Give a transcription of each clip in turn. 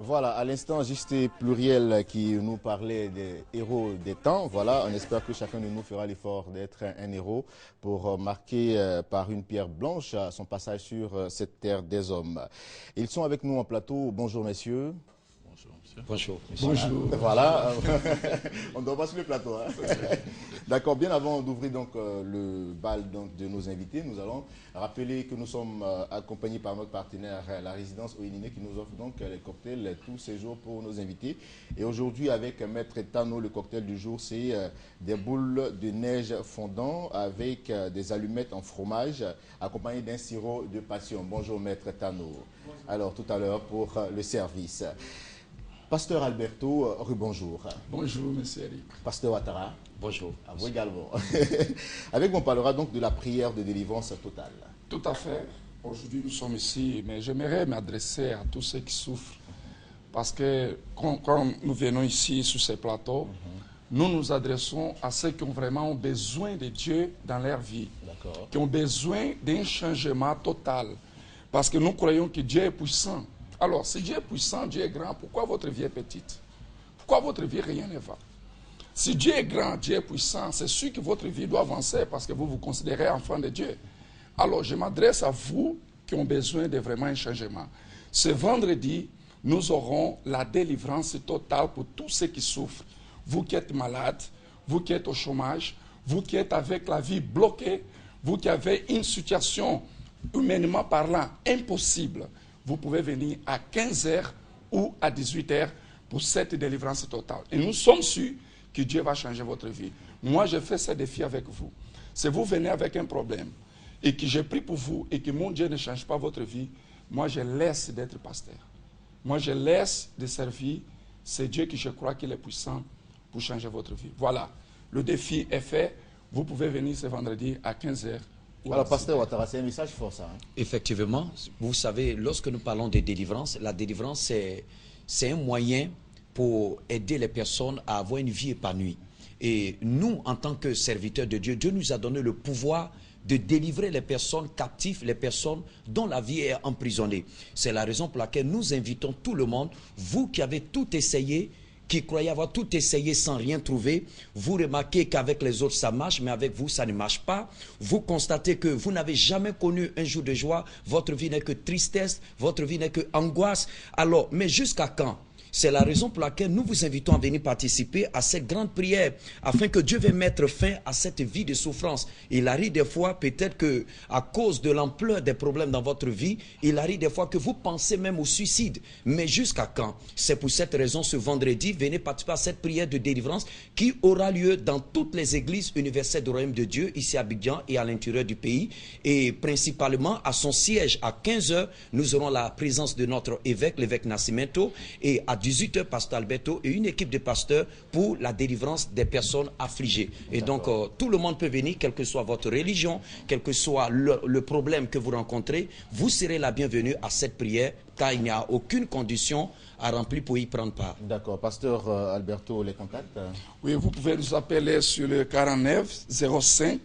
Voilà, à l'instant, juste Pluriel qui nous parlait des héros des temps. Voilà, on espère que chacun de nous fera l'effort d'être un héros pour marquer par une pierre blanche son passage sur cette terre des hommes. Ils sont avec nous en plateau. Bonjour messieurs. Bonjour, monsieur. Bonjour. Bonjour. Voilà, on ne doit pas sur le plateau. Hein. D'accord, bien avant d'ouvrir donc le bal donc, de nos invités, nous allons rappeler que nous sommes accompagnés par notre partenaire, la résidence Oinine, qui nous offre donc les cocktails tous ces jours pour nos invités. Et aujourd'hui, avec Maître Tano, le cocktail du jour, c'est des boules de neige fondant avec des allumettes en fromage, accompagné d'un sirop de passion. Bonjour Maître Tano. Bonjour. Alors, tout à l'heure pour le service. Pasteur Alberto, rebonjour. Bonjour, monsieur Eric. Pasteur Ouattara. Bonjour. À vous également. Avec vous, on parlera donc de la prière de délivrance totale. Tout à fait. Aujourd'hui, nous sommes ici, mais j'aimerais m'adresser à tous ceux qui souffrent. Parce que quand nous venons ici, sur ces plateaux, nous nous adressons à ceux qui ont vraiment besoin de Dieu dans leur vie. Qui ont besoin d'un changement total. Parce que nous croyons que Dieu est puissant. Alors, si Dieu est puissant, Dieu est grand, pourquoi votre vie est petite? Pourquoi votre vie, rien ne va? Si Dieu est grand, Dieu est puissant, c'est sûr que votre vie doit avancer parce que vous vous considérez enfant de Dieu. Alors, je m'adresse à vous qui ont besoin de vraiment un changement. Ce vendredi, nous aurons la délivrance totale pour tous ceux qui souffrent. Vous qui êtes malades, vous qui êtes au chômage, vous qui êtes avec la vie bloquée, vous qui avez une situation, humainement parlant, impossible. Vous pouvez venir à 15h ou à 18h pour cette délivrance totale. Et nous sommes sûrs que Dieu va changer votre vie. Moi, je fais ce défi avec vous. Si vous venez avec un problème et que j'ai pris pour vous et que mon Dieu ne change pas votre vie, moi, je laisse d'être pasteur. Moi, je laisse de servir. C'est Dieu qui je crois qu'il est puissant pour changer votre vie. Voilà, le défi est fait. Vous pouvez venir ce vendredi à 15h. Alors, pasteur Ouattara, c'est un message fort, ça. Hein? Effectivement, vous savez, lorsque nous parlons de délivrance, la délivrance, c'est un moyen pour aider les personnes à avoir une vie épanouie. Et nous, en tant que serviteurs de Dieu, Dieu nous a donné le pouvoir de délivrer les personnes captives, les personnes dont la vie est emprisonnée. C'est la raison pour laquelle nous invitons tout le monde, vous qui avez tout essayé, qui croyez avoir tout essayé sans rien trouver, vous remarquez qu'avec les autres ça marche, mais avec vous ça ne marche pas. Vous constatez que vous n'avez jamais connu un jour de joie, votre vie n'est que tristesse, votre vie n'est que angoisse. Alors, mais jusqu'à quand? C'est la raison pour laquelle nous vous invitons à venir participer à cette grande prière, afin que Dieu veuille mettre fin à cette vie de souffrance. Il arrive des fois, peut-être que à cause de l'ampleur des problèmes dans votre vie, il arrive des fois que vous pensez même au suicide. Mais jusqu'à quand? C'est pour cette raison, ce vendredi, venez participer à cette prière de délivrance qui aura lieu dans toutes les églises universelles du Royaume de Dieu, ici à Abidjan et à l'intérieur du pays. Et principalement, à son siège, à 15h, nous aurons la présence de notre évêque, l'évêque Nascimento, et à 18h, pasteur Alberto et une équipe de pasteurs pour la délivrance des personnes affligées. Et donc, tout le monde peut venir, quelle que soit votre religion, quel que soit le problème que vous rencontrez, vous serez la bienvenue à cette prière, car il n'y a aucune condition à remplir pour y prendre part. D'accord. Pasteur Alberto, les contacts? Oui, vous pouvez nous appeler sur le 49 05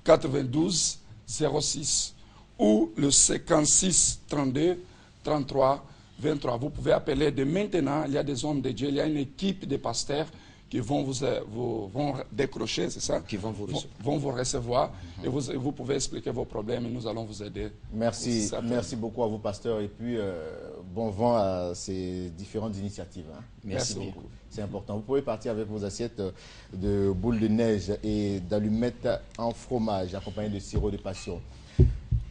92 06 ou le 56 32 33 23. Vous pouvez appeler de maintenant. Il y a des hommes de Dieu, il y a une équipe de pasteurs qui vont vont décrocher, c'est ça? Qui vont vous recevoir. Et vous pouvez expliquer vos problèmes et nous allons vous aider. Merci, merci beaucoup à vous, pasteurs. Et puis, bon vent à ces différentes initiatives. Hein. Merci beaucoup. C'est important. Vous pouvez partir avec vos assiettes de boules de neige et d'allumettes en fromage, accompagnées de sirop de passion.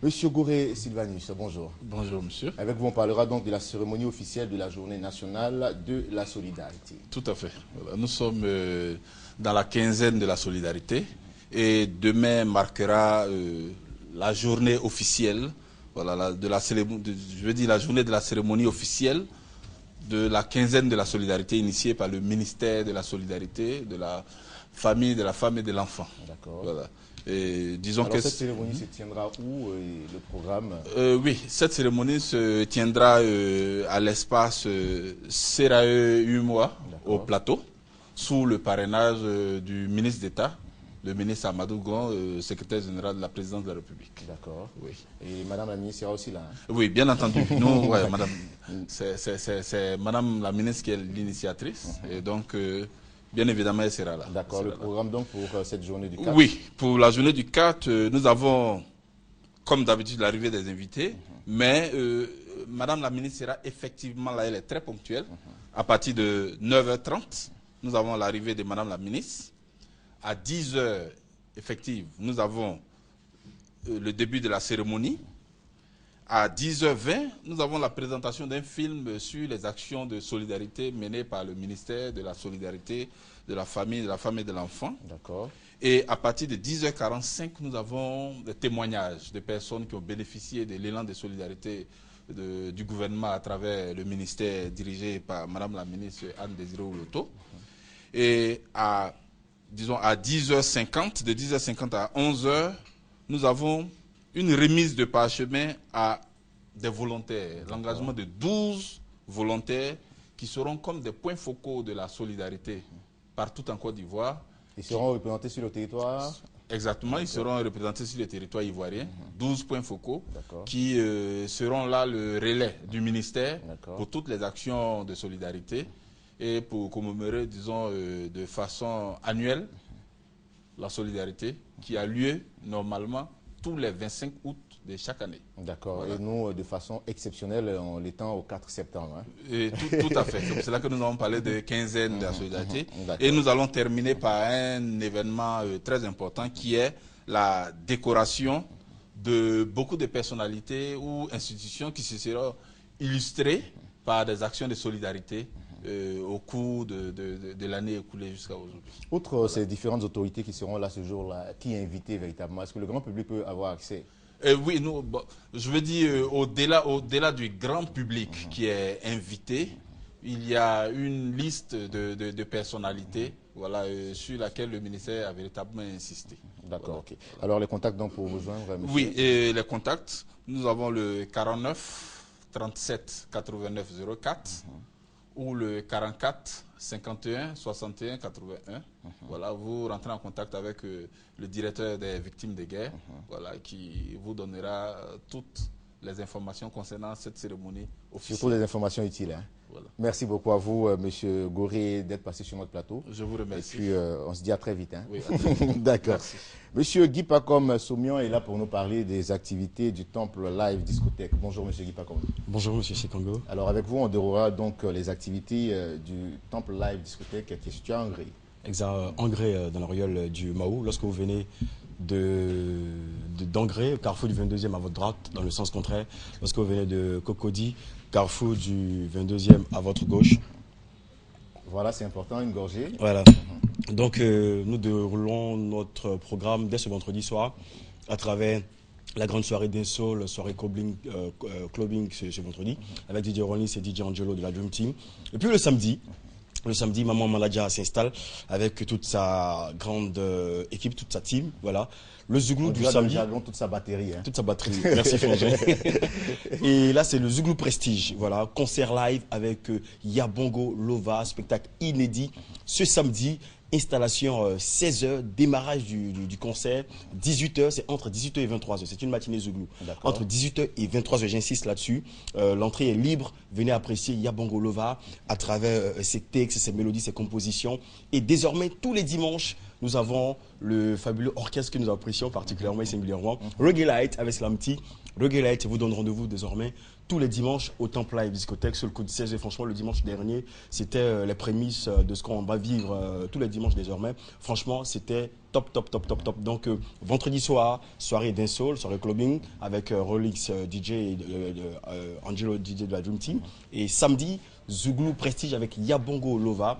Monsieur Gouré Sylvanus, bonjour. Bonjour, monsieur. Avec vous, on parlera donc de la cérémonie officielle de la Journée nationale de la solidarité. Tout à fait. Voilà, nous sommes dans la quinzaine de la solidarité et demain marquera la journée officielle, voilà, la journée de la cérémonie officielle de la quinzaine de la solidarité initiée par le ministère de la solidarité, de la famille, de la femme et de l'enfant. D'accord. Voilà. Et disons alors, cette cérémonie se tiendra où, le programme? Oui, cette cérémonie se tiendra à l'espace Serae Umoa, au plateau, sous le parrainage du ministre d'État, le ministre Amadou Gon, secrétaire général de la présidence de la République. D'accord. Oui. Et Madame la ministre sera aussi là, hein? Oui, bien entendu. Nous, ouais, madame, c'est Madame la ministre qui est l'initiatrice. Et donc, bien évidemment, elle sera là. D'accord. Le programme donc pour cette journée du 4? Oui, pour la journée du 4, nous avons, comme d'habitude, l'arrivée des invités. Mais Madame la ministre sera effectivement là, elle est très ponctuelle. À partir de 9h30, nous avons l'arrivée de Madame la ministre. À 10h, effectivement, nous avons le début de la cérémonie. À 10h20, nous avons la présentation d'un film sur les actions de solidarité menées par le ministère de la Solidarité, de la Famille et de l'Enfant. D'accord. Et à partir de 10h45, nous avons des témoignages de personnes qui ont bénéficié de l'élan de solidarité du gouvernement à travers le ministère dirigé par Madame la ministre Anne-Désirée Ouloto. Et à 10h50, de 10h50 à 11h, nous avons une remise de parchemin à des volontaires. L'engagement de 12 volontaires qui seront comme des points focaux de la solidarité partout en Côte d'Ivoire. Ils seront représentés sur le territoire? Exactement, ils seront représentés sur le territoire ivoirien. 12 points focaux qui seront là le relais du ministère pour toutes les actions de solidarité et pour commémorer, disons, de façon annuelle la solidarité qui a lieu normalement tous les 25 août de chaque année. D'accord. Voilà. Et nous, de façon exceptionnelle, en l'étant au 4 septembre. Hein? Et tout à fait. C'est pour cela que nous avons parlé de quinzaine de la solidarité. Et nous allons terminer par un événement très important qui est la décoration de beaucoup de personnalités ou institutions qui se seront illustrées par des actions de solidarité au cours de l'année écoulée jusqu'à aujourd'hui. Outre ces différentes autorités qui seront là ce jour-là, qui est invité véritablement? Est-ce que le grand public peut avoir accès? Oui, nous, je veux dire, au-delà du grand public qui est invité, il y a une liste de personnalités sur laquelle le ministère a véritablement insisté. D'accord, ok. Alors les contacts donc pour vous joindre, monsieur? Oui, et les contacts, nous avons le 49 37 89 04 ou le 44 51 61 81. Voilà, vous rentrez en contact avec le directeur des victimes de guerre, qui vous donnera toutes les informations concernant cette cérémonie officielle. Surtout des informations utiles. Hein? Voilà. Merci beaucoup à vous, monsieur Goré, d'être passé sur notre plateau. Je vous remercie. Et puis, on se dit à très vite. Hein? Oui, d'accord. Monsieur Guy Pacom Soumion est là pour nous parler des activités du Temple Live Discothèque. Bonjour, monsieur Guy Pacom. Bonjour, monsieur Sekongo. Alors, avec vous, on déroulera donc les activités du Temple Live Discothèque qui est situé à Angré. Exact, Angré, dans la royale du Mao. Lorsque vous venez d'Angré, carrefour du 22e à votre droite, dans le sens contraire. Lorsque vous venez de Cocody, carrefour du 22e à votre gauche. Voilà, c'est important, une gorgée. Voilà. Donc, nous déroulons notre programme dès ce vendredi soir à travers la grande soirée d'Insoul, soirée clubbing ce vendredi, avec DJ Ronis et DJ Angelo de la Dream Team. Et puis le samedi, Maman Maladja s'installe avec toute sa grande équipe, toute sa team. Voilà. Le Zouglou du samedi. Toute sa batterie. Hein. Toute sa batterie. Merci Frangin. Et là, c'est le Zouglou Prestige. Voilà. Concert live avec Yabongo Lova, spectacle inédit. Ce samedi, installation 16h, démarrage du concert, 18h, c'est entre 18h et 23h, c'est une matinée Zouglou. Entre 18h et 23h, j'insiste là-dessus, l'entrée est libre, venez apprécier Yabongo Lova à travers ses textes, ses mélodies, ses compositions. Et désormais, tous les dimanches, nous avons le fabuleux orchestre que nous apprécions particulièrement et singulièrement, Reggae Light avec Slamty. Reggae Light vous donne rendez-vous désormais tous les dimanches au Temple Live Discothèque sur le coup de 16. Et franchement, le dimanche dernier, c'était les prémices de ce qu'on va vivre tous les dimanches désormais. Franchement, c'était top. Donc, vendredi soir, soirée d'Insoul, soirée clubbing avec Rolex DJ et Angelo DJ de la Dream Team. Et samedi, Zouglou Prestige avec Yabongo Lova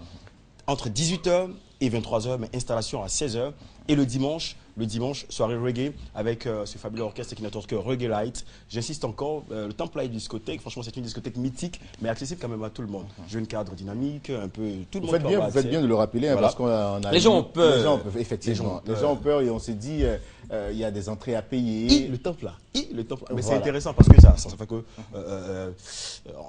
entre 18h et 23h, mais installation à 16h. Et le dimanche, soirée reggae avec ce fabuleux orchestre qui n'est autre que Reggae Light. J'insiste encore, le Temple Live Discothèque, franchement, c'est une discothèque mythique, mais accessible quand même à tout le monde. Jeune cadre dynamique, un peu tout le monde. Vous faites bien de le rappeler, hein, parce qu'on a. Les gens ont peur. Effectivement. Les gens ont peur et on s'est dit, il y a des entrées à payer. Le Temple là. le temple. Mais Voilà. c'est intéressant parce que ça fait que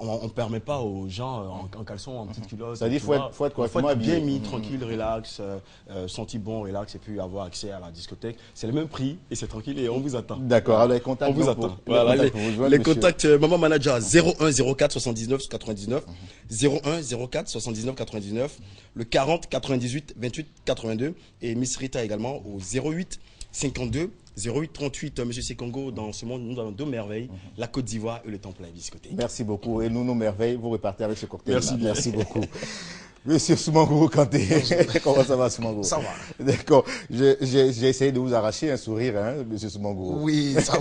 on ne permet pas aux gens en caleçon, en petite culotte. Ça dit faut être correctement bien habillé. mis, tranquille, relax, senti bon, relax, et puis avoir accès à la discothèque. C'est le même prix et c'est tranquille et on vous attend. D'accord, alors les contacts. On vous donc, attend. pour- Voilà, contacts pour vous joindre, les monsieur. contacts Maman Manager 01 04 79 99 01 04 79 99, le 40 98 28 82 et Miss Rita également au 08 52 08 38. Monsieur Sekongo, dans ce monde, nous avons deux merveilles, la Côte d'Ivoire et le Temple à la discothèque. Merci beaucoup. Et nous, nos merveilles, vous repartez avec ce cocktail. Merci bien. Merci beaucoup. Monsieur Soumangourou Kanté, comment ça va, Soumangourou? Ça va. D'accord. J'ai essayé de vous arracher un sourire, hein, monsieur Soumangourou. Oui, ça,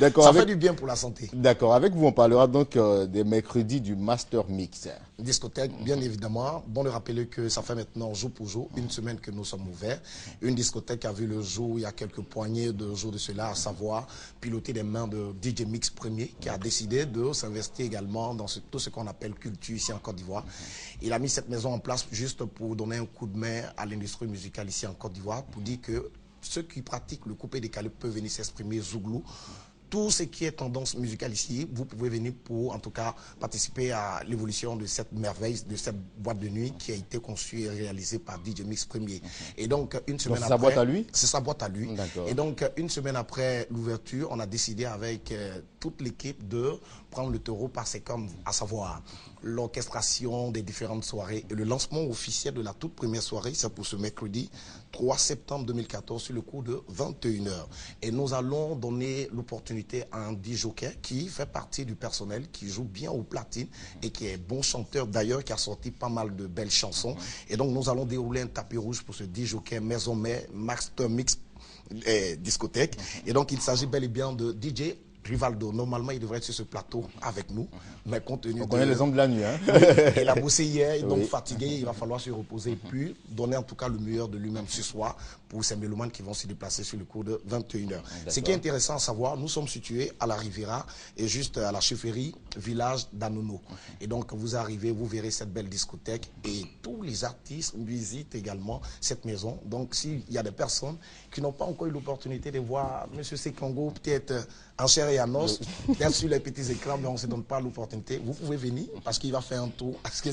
D'accord. ça avec... fait du bien pour la santé. D'accord. Avec vous, on parlera donc des mercredis du Master Mix. Discothèque, bien évidemment. Bon de rappeler que ça fait maintenant jour pour jour, une semaine que nous sommes ouverts. Une discothèque a vu le jour il y a quelques poignées de jours de cela, à savoir piloter des mains de DJ Mix Premier, qui a décidé de s'investir également dans tout ce qu'on appelle culture ici en Côte d'Ivoire. Il a mis cette maison en place juste pour donner un coup de main à l'industrie musicale ici en Côte d'Ivoire, pour dire que ceux qui pratiquent le coupé décalé peuvent venir s'exprimer Zouglou. Tout ce qui est tendance musicale ici, vous pouvez venir pour, en tout cas, participer à l'évolution de cette merveille, de cette boîte de nuit qui a été conçue et réalisée par DJ Mix Premier. Et donc, une semaine après... C'est sa boîte à lui? C'est sa boîte à lui. D'accord. Et donc, une semaine après l'ouverture, on a décidé avec toute l'équipe de prendre le taureau par ses cornes, à savoir l'orchestration des différentes soirées et le lancement officiel de la toute première soirée, c'est pour ce mercredi 3 septembre 2014 sur le coup de 21h. Et nous allons donner l'opportunité à un DJ qui fait partie du personnel, qui joue bien au platine et qui est bon chanteur d'ailleurs, qui a sorti pas mal de belles chansons. Et donc nous allons dérouler un tapis rouge pour ce DJ Maison Mère Master Mix discothèque. Et donc il s'agit bel et bien de DJ Rivaldo. Normalement, il devrait être sur ce plateau avec nous, mais compte tenu On connaît les hommes de la nuit, hein? Il a bossé hier, donc Oui. fatigué, il va falloir se reposer et puis donner en tout cas le meilleur de lui-même ce soir pour ces mélomanes qui vont se déplacer sur le cours de 21h. Ce qui est intéressant à savoir, nous sommes situés à la Riviera et juste à la chefferie village d'Anono. Et donc vous arrivez, vous verrez cette belle discothèque et tous les artistes visitent également cette maison. Donc s'il y a des personnes qui n'ont pas encore eu l'opportunité de voir M. Sekongo peut-être en chair et en os, peut-être sur les petits écrans, mais on ne se donne pas l'opportunité. Vous pouvez venir parce qu'il va faire un tour, parce que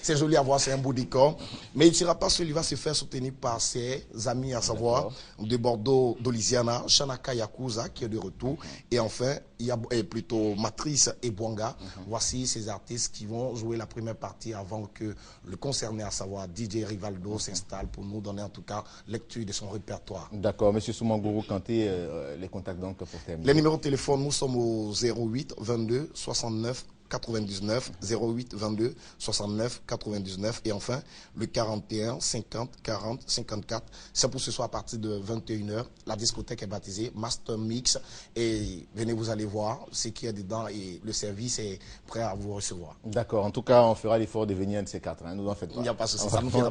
c'est joli à voir, c'est un beau décor. Mais il ne sera pas seul, il va se faire soutenir par ses amis, à savoir de Bordeaux, d'Olisiana, Shanaka Yakuza qui est de retour. Et enfin, il y a plutôt Matrice et Bwanga. Voici ces artistes qui vont jouer la première partie avant que le concerné, à savoir DJ Rivaldo, s'installe pour nous donner en tout cas lecture de son répertoire. D'accord. Monsieur Soumangourou Kanté, les contacts donc pour terminer. Les numéros de téléphone, nous sommes au 08 22 69 99 08 22 69 99 et enfin le 41 50 40 54. C'est pour ce soir à partir de 21h. La discothèque est baptisée Master Mix et venez, vous allez voir ce qu'il y a dedans et le service est prêt à vous recevoir. D'accord. En tout cas, on fera l'effort de venir un de ces quatre. Hein. Nous en faites pas. Il n'y a pas de souci, ça nous fera